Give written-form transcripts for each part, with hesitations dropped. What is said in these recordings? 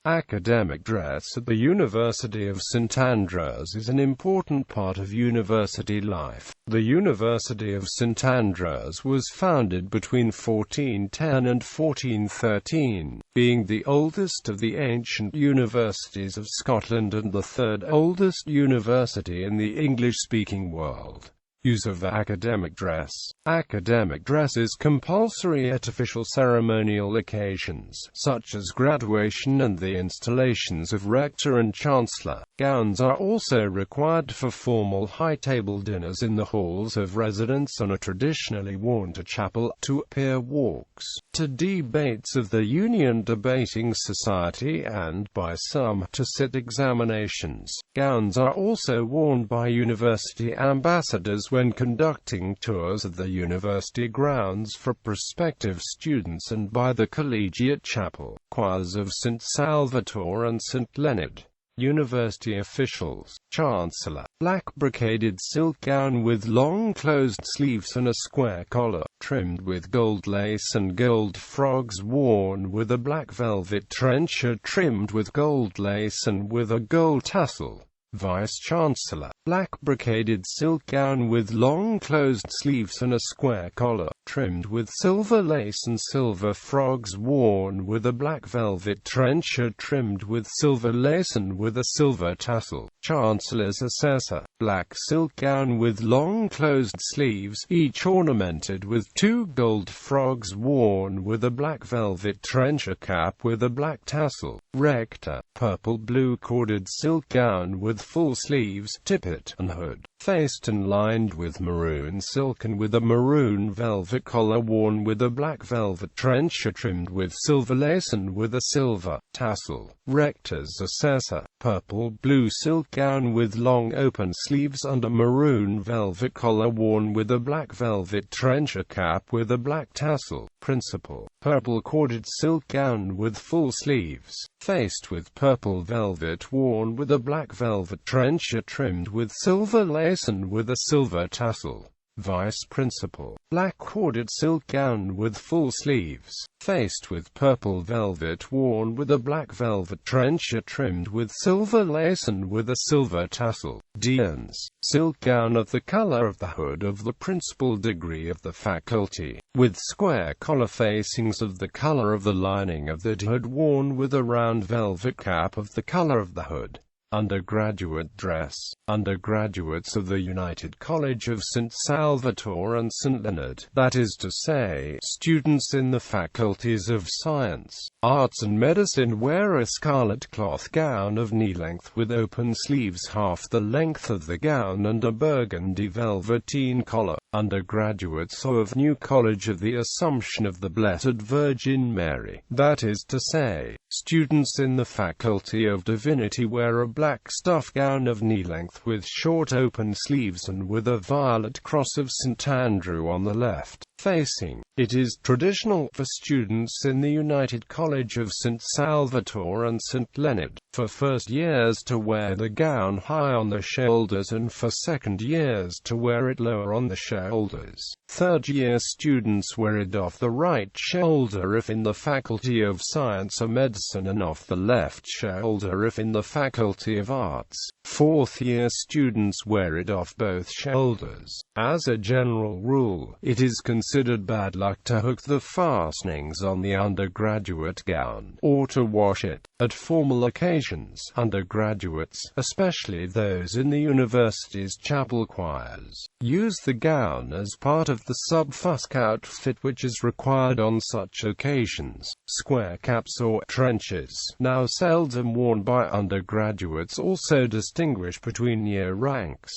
Academic dress at the University of St Andrews is an important part of university life. The University of St Andrews was founded between 1410 and 1413, being the oldest of the ancient universities of Scotland and the third oldest university in the English-speaking world. Use of academic dress. Academic dress is compulsory at official ceremonial occasions, such as graduation and the installations of rector and chancellor. Gowns are also required for formal high-table dinners in the halls of residence and are traditionally worn to chapel, to peer walks, to debates of the Union Debating Society and, by some, to sit examinations. Gowns are also worn by university ambassadors when conducting tours of the university grounds for prospective students and by the collegiate chapel choirs of St Salvatore and St Leonard. University officials. Chancellor. Black brocaded silk gown with long closed sleeves and a square collar, trimmed with gold lace and gold frogs worn with a black velvet trencher trimmed with gold lace and with a gold tassel. Vice-Chancellor. Black brocaded silk gown with long closed sleeves and a square collar, trimmed with silver lace and silver frogs worn with a black velvet trencher trimmed with silver lace and with a silver tassel. Chancellor's Assessor. Black silk gown with long closed sleeves, each ornamented with two gold frogs worn with a black velvet trencher cap with a black tassel. Rector. Purple blue corded silk gown with full sleeves, tippet, and hood, faced and lined with maroon silk and with a maroon velvet collar worn with a black velvet trencher trimmed with silver lace and with a silver tassel. Rector's Assessor. Purple blue silk gown with long open sleeves and a maroon velvet collar worn with a black velvet trencher cap with a black tassel. Principal. Purple corded silk gown with full sleeves, faced with purple velvet worn with a black velvet trencher trimmed with silver lace and with a silver tassel. Vice Principal. Black corded silk gown with full sleeves, faced with purple velvet worn with a black velvet trencher trimmed with silver lace and with a silver tassel. Deans. Silk gown of the color of the hood of the principal degree of the faculty, with square collar facings of the color of the lining of the hood worn with a round velvet cap of the color of the hood. Undergraduate dress. Undergraduates of the United College of St Salvatore and St Leonard, that is to say, students in the faculties of science, arts and medicine, wear a scarlet cloth gown of knee-length with open sleeves half the length of the gown and a burgundy velveteen collar. Undergraduates of New College of the Assumption of the Blessed Virgin Mary, that is to say, students in the Faculty of Divinity, wear a black stuff gown of knee-length with short open sleeves and with a violet cross of St Andrew on the left facing. It is traditional for students in the United College of St Salvatore and St Leonard, for first years to wear the gown high on the shoulders and for second years to wear it lower on the shoulders. Third-year students wear it off the right shoulder if in the Faculty of Science or Medicine and off the left shoulder if in the Faculty of Arts. Fourth-year students wear it off both shoulders. As a general rule, it is considered bad luck to hook the fastenings on the undergraduate gown, or to wash it. At formal occasions, undergraduates, especially those in the university's chapel choirs, use the gown as part of the sub-fusk outfit which is required on such occasions. Square caps or trenches, now seldom worn by undergraduates, also distinguish between year ranks.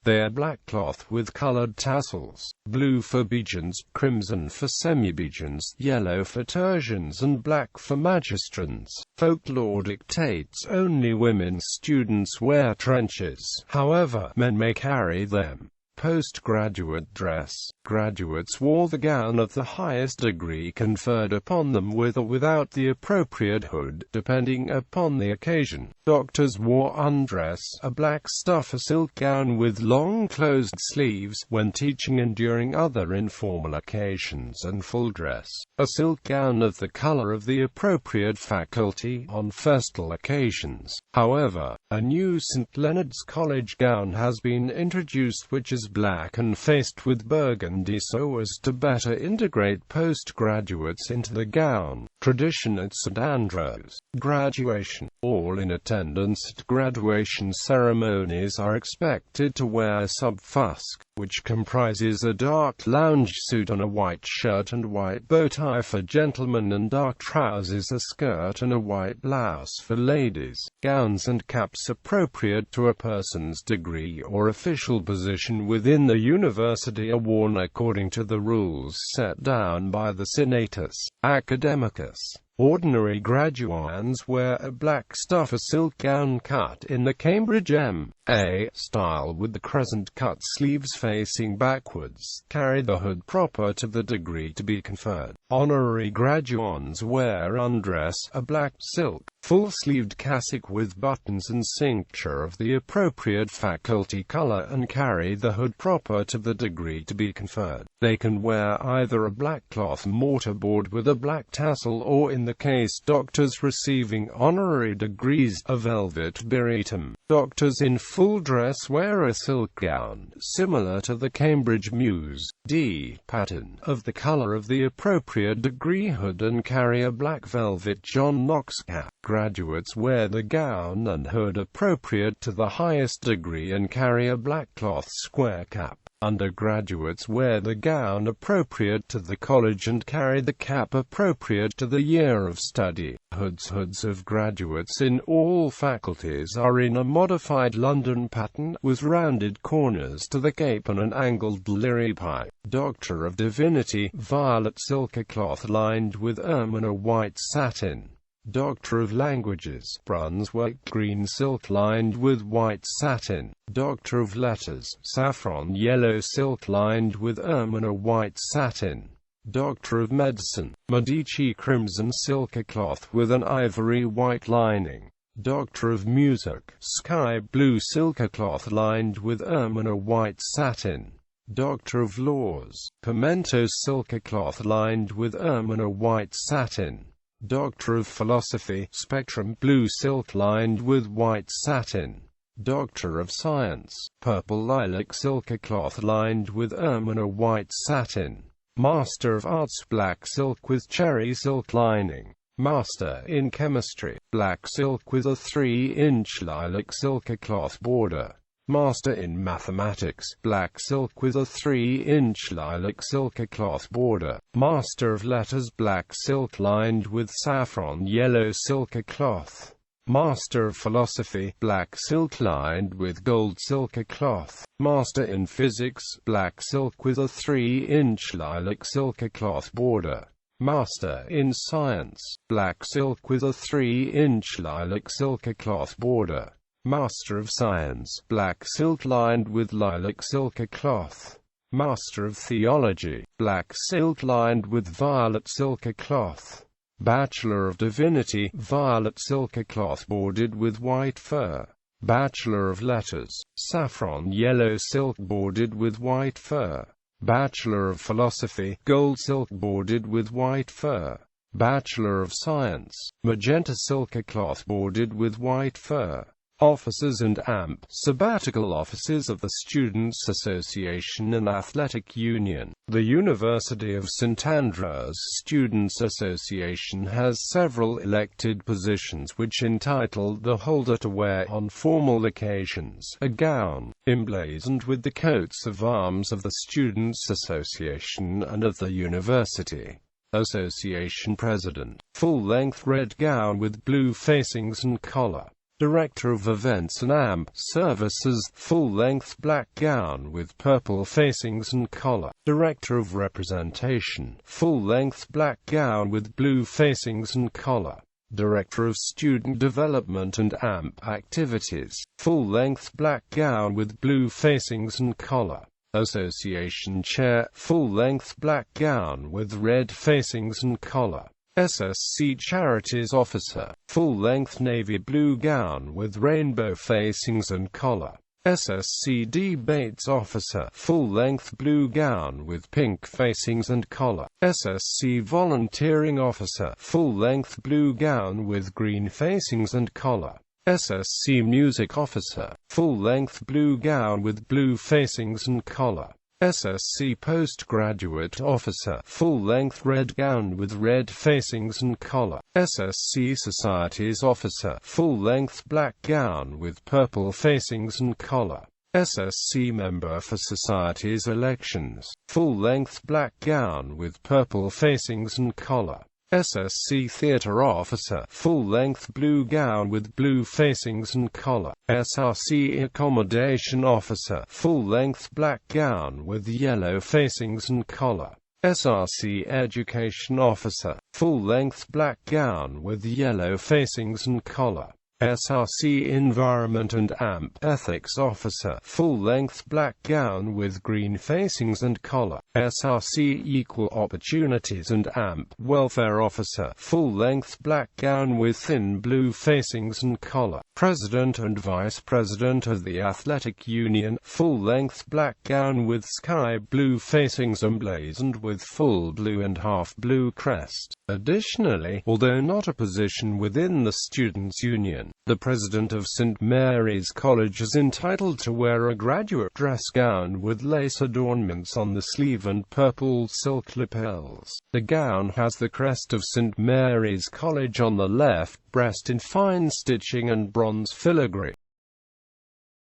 They are black cloth with colored tassels, blue for Begians, crimson for semi-Begians, yellow for tertians and black for magistrands. Folklore dictates only women students wear trenches, however, men may carry them. Postgraduate dress. Graduates wore the gown of the highest degree conferred upon them with or without the appropriate hood, depending upon the occasion. Doctors wore undress, a black stuff or silk gown with long closed sleeves, when teaching and during other informal occasions, and full dress, a silk gown of the color of the appropriate faculty, on festal occasions. However, a new St. Leonard's College gown has been introduced which is black and faced with burgundy so as to better integrate postgraduates into the gown. Tradition at St. Andrews. Graduation. All in attendance at graduation ceremonies are expected to wear a sub-fusk, which comprises a dark lounge suit on a white shirt and white bow tie for gentlemen and dark trousers, a skirt and a white blouse for ladies. Gowns and caps appropriate to a person's degree or official position within the university are worn according to the rules set down by the Senatus Academicus. Ordinary graduands wear a black stuff or silk gown cut in the Cambridge M.A. style with the crescent-cut sleeves facing backwards, carry the hood proper to the degree to be conferred. Honorary graduands wear undress, a black silk, full-sleeved cassock with buttons and cincture of the appropriate faculty color and carry the hood proper to the degree to be conferred. They can wear either a black cloth mortarboard with a black tassel or, in the case doctors receiving honorary degrees, a velvet biritum. Doctors in full dress wear a silk gown, similar to the Cambridge Mus.D. pattern, of the color of the appropriate degree hood and carry a black velvet John Knox cap. Graduates wear the gown and hood appropriate to the highest degree and carry a black cloth square cap. Undergraduates wear the gown appropriate to the college and carry the cap appropriate to the year of study. Hoods of graduates in all faculties are in a modified London pattern, with rounded corners to the cape and an angled liripipe. Doctor of Divinity, violet silk cloth lined with ermine or white satin. Doctor of Languages, Brunswick green silk lined with white satin. Doctor of Letters, saffron yellow silk lined with ermine or white satin. Doctor of Medicine, Medici crimson silk cloth with an ivory white lining. Doctor of Music, sky blue silk cloth lined with ermine or white satin. Doctor of Laws, pimento silk cloth lined with ermine or white satin. Doctor of Philosophy, spectrum blue silk lined with white satin. Doctor of Science, purple lilac silk cloth lined with ermine or white satin. Master of Arts, black silk with cherry silk lining. Master in Chemistry, black silk with a 3-inch lilac silk cloth border. Master in Mathematics, black silk with a 3-inch lilac silk cloth border. Master of Letters, black silk lined with saffron yellow silk cloth. Master of Philosophy, black silk lined with gold silk cloth. Master in Physics, black silk with a 3-inch lilac silk cloth border. Master in Science, black silk with a 3-inch lilac silk cloth border. Master of Science, black silk lined with lilac silk cloth. Master of Theology, black silk lined with violet silk cloth. Bachelor of Divinity, violet silk cloth bordered with white fur. Bachelor of Letters, saffron yellow silk bordered with white fur. Bachelor of Philosophy, gold silk bordered with white fur. Bachelor of Science, magenta silk cloth bordered with white fur. Officers and AMP, sabbatical officers of the Students' Association and Athletic Union. The University of St. Andrews Students' Association has several elected positions which entitle the holder to wear, on formal occasions, a gown, emblazoned with the coats of arms of the Students' Association and of the University. Association President, full-length red gown with blue facings and collar. Director of Events and AMP Services, full-length black gown with purple facings and collar. Director of Representation, full-length black gown with blue facings and collar. Director of Student Development and AMP Activities, full-length black gown with blue facings and collar. Association chair, full-length black gown with red facings and collar. SSC Charities Officer, full-length navy blue gown with rainbow facings and collar. SSC Debates Officer, full-length blue gown with pink facings and collar. SSC Volunteering Officer, full-length blue gown with green facings and collar. SSC Music Officer, full-length blue gown with blue facings and collar. SSC Postgraduate Officer, full-length red gown with red facings and collar. SSC Societies Officer, full-length black gown with purple facings and collar. SSC Member for Societies Elections, full-length black gown with purple facings and collar. SSC Theatre Officer, full-length blue gown with blue facings and collar. SRC Accommodation Officer, full-length black gown with yellow facings and collar. SRC Education Officer, full-length black gown with yellow facings and collar. SRC Environment and AMP Ethics Officer, full-length black gown with green facings and collar. SRC Equal Opportunities and AMP Welfare Officer, full-length black gown with thin blue facings and collar. President and Vice President of the Athletic Union, full-length black gown with sky blue facings emblazoned with full blue and half blue crest. Additionally, although not a position within the Students' Union, the President of St. Mary's College is entitled to wear a graduate dress gown with lace adornments on the sleeve and purple silk lapels. The gown has the crest of St. Mary's College on the left breast in fine stitching and bronze filigree.